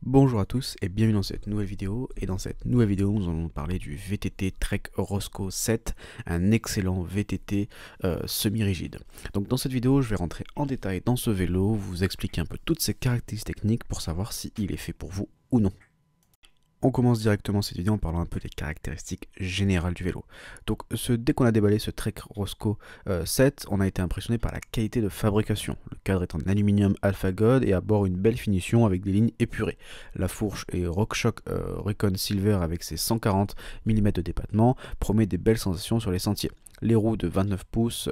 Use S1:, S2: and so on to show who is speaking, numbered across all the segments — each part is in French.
S1: Bonjour à tous et bienvenue dans cette nouvelle vidéo. Et dans cette nouvelle vidéo, nous allons parler du VTT Trek Rosco 7, un excellent VTT semi-rigide. Donc dans cette vidéo, je vais rentrer en détail dans ce vélo, vous expliquer un peu toutes ses caractéristiques techniques pour savoir s'il est fait pour vous ou non. On commence directement cette vidéo en parlant un peu des caractéristiques générales du vélo. Donc dès qu'on a déballé ce Trek Rosco 7, on a été impressionné par la qualité de fabrication. Le cadre est en aluminium Alpha God et à bord une belle finition avec des lignes épurées. La fourche est RockShox Recon Silver avec ses 140 mm de débattement promet des belles sensations sur les sentiers. Les roues de 29 pouces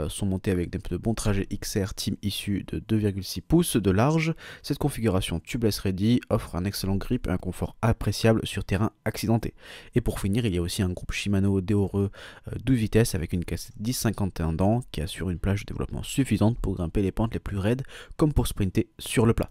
S1: sont montées avec des pneus bon trajet XR Team issus de 2,6 pouces de large. Cette configuration tubeless ready offre un excellent grip et un confort appréciable sur terrain accidenté. Et pour finir, il y a aussi un groupe Shimano Deore 12 vitesses avec une cassette 10-51 dents qui assure une plage de développement suffisante pour grimper les pentes les plus raides comme pour sprinter sur le plat.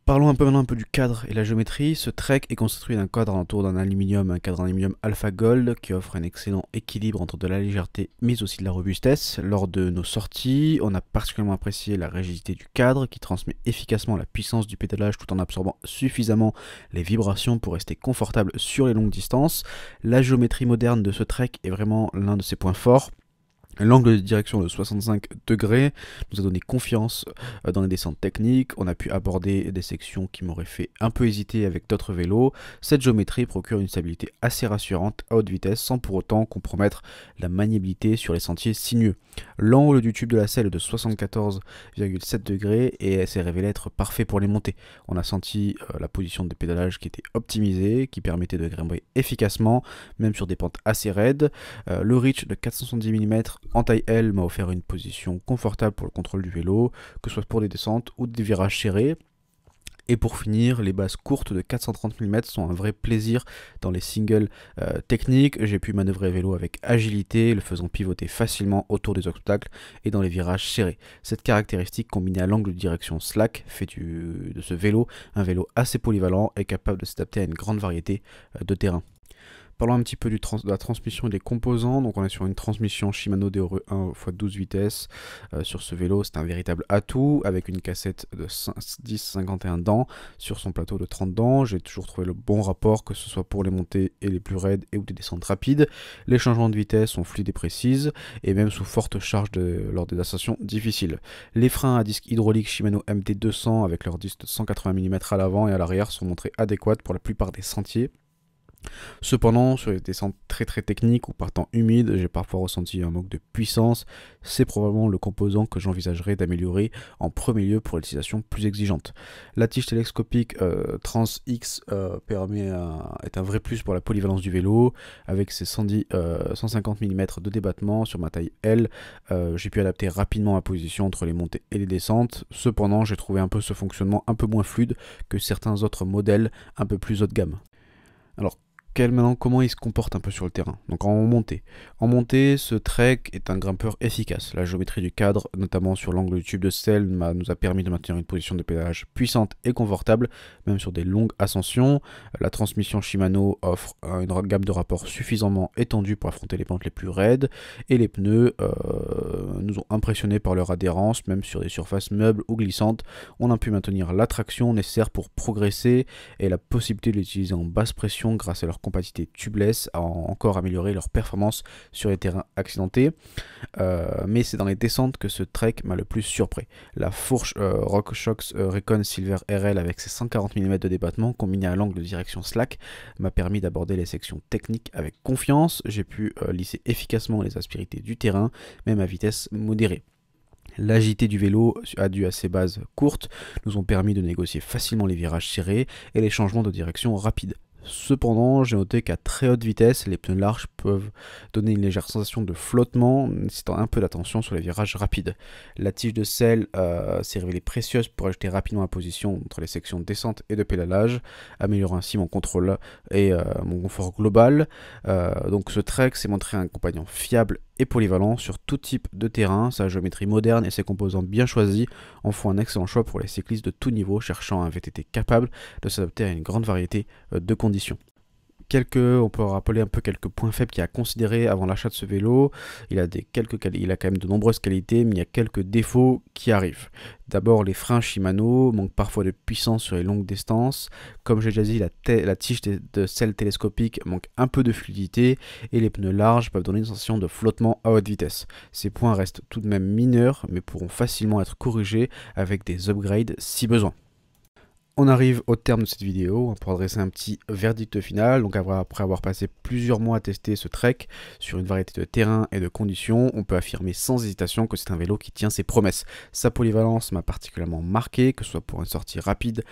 S1: Parlons maintenant un peu du cadre et la géométrie. Ce Trek est construit d'un cadre autour d'un aluminium, un cadre en aluminium Alpha Gold qui offre un excellent équilibre entre de la légèreté mais aussi de la robustesse. Lors de nos sorties, on a particulièrement apprécié la rigidité du cadre qui transmet efficacement la puissance du pédalage tout en absorbant suffisamment les vibrations pour rester confortable sur les longues distances. La géométrie moderne de ce Trek est vraiment l'un de ses points forts. L'angle de direction de 65 degrés nous a donné confiance dans les descentes techniques. On a pu aborder des sections qui m'auraient fait un peu hésiter avec d'autres vélos. Cette géométrie procure une stabilité assez rassurante à haute vitesse sans pour autant compromettre la maniabilité sur les sentiers sinueux. L'angle du tube de la selle est de 74,7 degrés et s'est révélé être parfait pour les montées. On a senti la position de pédalage qui était optimisée, qui permettait de grimper efficacement, même sur des pentes assez raides. Le reach de 470 mm en taille L m'a offert une position confortable pour le contrôle du vélo, que ce soit pour des descentes ou des virages serrés. Et pour finir, les bases courtes de 430 mm sont un vrai plaisir dans les singles techniques. J'ai pu manœuvrer le vélo avec agilité, le faisant pivoter facilement autour des obstacles et dans les virages serrés. Cette caractéristique combinée à l'angle de direction slack fait de ce vélo un vélo assez polyvalent et capable de s'adapter à une grande variété de terrains. Parlons un petit peu de la transmission et des composants. Donc on est sur une transmission Shimano Deore 1 x 12 vitesses. Sur ce vélo, c'est un véritable atout avec une cassette de 10-51 dents sur son plateau de 30 dents. J'ai toujours trouvé le bon rapport, que ce soit pour les montées et les plus raides et ou des descentes rapides. Les changements de vitesse sont fluides et précises et même sous forte charge lors des ascensions difficiles. Les freins à disque hydraulique Shimano MT200 avec leur disque de 180 mm à l'avant et à l'arrière sont montrés adéquats pour la plupart des sentiers. Cependant, sur les descentes très techniques ou par temps humide, j'ai parfois ressenti un manque de puissance. C'est probablement le composant que j'envisagerais d'améliorer en premier lieu pour l'utilisation plus exigeante. La tige télescopique Trans X est un vrai plus pour la polyvalence du vélo. Avec ses 150 mm de débattement sur ma taille L, j'ai pu adapter rapidement ma position entre les montées et les descentes. Cependant, j'ai trouvé un peu ce fonctionnement un peu moins fluide que certains autres modèles un peu plus haut de gamme. Alors, maintenant, comment il se comporte un peu sur le terrain. Donc en montée. En montée, ce Trek est un grimpeur efficace. La géométrie du cadre, notamment sur l'angle du tube de selle, nous a permis de maintenir une position de pédalage puissante et confortable, même sur des longues ascensions. La transmission Shimano offre une gamme de rapports suffisamment étendue pour affronter les pentes les plus raides. Et les pneus nous ont impressionnés par leur adhérence, même sur des surfaces meubles ou glissantes. On a pu maintenir l'attraction nécessaire pour progresser et la possibilité de l'utiliser en basse pression grâce à leur compatibilité tubeless a encore amélioré leur performance sur les terrains accidentés. Mais c'est dans les descentes que ce Trek m'a le plus surpris. La fourche RockShox Recon Silver RL avec ses 140 mm de débattement combiné à l'angle de direction slack m'a permis d'aborder les sections techniques avec confiance. J'ai pu lisser efficacement les aspérités du terrain, même à vitesse modérée. L'agilité du vélo, dû à ses bases courtes, nous ont permis de négocier facilement les virages serrés et les changements de direction rapides. Cependant, j'ai noté qu'à très haute vitesse, les pneus larges peuvent donner une légère sensation de flottement, nécessitant un peu d'attention sur les virages rapides. La tige de selle s'est révélée précieuse pour ajuster rapidement la position entre les sections de descente et de pédalage, améliorant ainsi mon contrôle et mon confort global. Donc ce Trek s'est montré un compagnon fiable et polyvalent sur tout type de terrain. Sa géométrie moderne et ses composants bien choisis en font un excellent choix pour les cyclistes de tout niveau cherchant un VTT capable de s'adapter à une grande variété de conditions. On peut rappeler un peu quelques points faibles qu'il y a à considérer avant l'achat de ce vélo. Il a quand même de nombreuses qualités, mais il y a quelques défauts qui arrivent. D'abord, les freins Shimano manquent parfois de puissance sur les longues distances. Comme j'ai déjà dit, la tige de selle télescopique manque un peu de fluidité et les pneus larges peuvent donner une sensation de flottement à haute vitesse. Ces points restent tout de même mineurs, mais pourront facilement être corrigés avec des upgrades si besoin. On arrive au terme de cette vidéo pour adresser un petit verdict final. Donc après avoir passé plusieurs mois à tester ce Trek sur une variété de terrains et de conditions, on peut affirmer sans hésitation que c'est un vélo qui tient ses promesses. Sa polyvalence m'a particulièrement marqué, que ce soit pour une sortie rapide,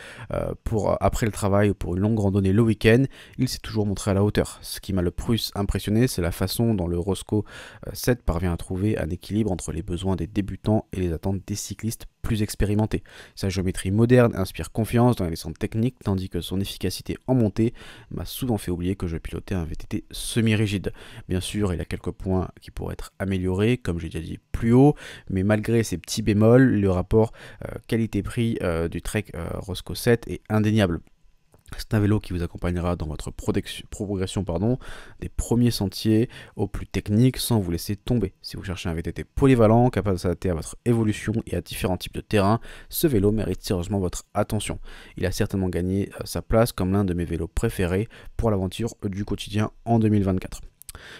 S1: après le travail ou pour une longue randonnée le week-end, il s'est toujours montré à la hauteur. Ce qui m'a le plus impressionné, c'est la façon dont le Roscoe 7 parvient à trouver un équilibre entre les besoins des débutants et les attentes des cyclistes plus expérimentés. Sa géométrie moderne inspire confiance dans les descentes techniques, tandis que son efficacité en montée m'a souvent fait oublier que je pilotais un VTT semi-rigide. Bien sûr, il y a quelques points qui pourraient être améliorés, comme j'ai déjà dit plus haut, mais malgré ces petits bémols, le rapport qualité-prix du Trek Roscoe 7 est indéniable. C'est un vélo qui vous accompagnera dans votre progression des premiers sentiers aux plus techniques sans vous laisser tomber. Si vous cherchez un VTT polyvalent, capable de s'adapter à votre évolution et à différents types de terrains, ce vélo mérite sérieusement votre attention. Il a certainement gagné sa place comme l'un de mes vélos préférés pour l'aventure du quotidien en 2024.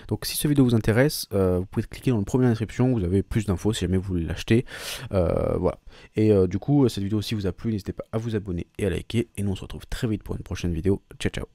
S1: Donc si cette vidéo vous intéresse, vous pouvez cliquer dans le premier lien description, vous avez plus d'infos si jamais vous voulez l'acheter. Voilà. Et du coup, cette vidéo si vous a plu, n'hésitez pas à vous abonner et à liker. Et nous on se retrouve très vite pour une prochaine vidéo. Ciao ciao.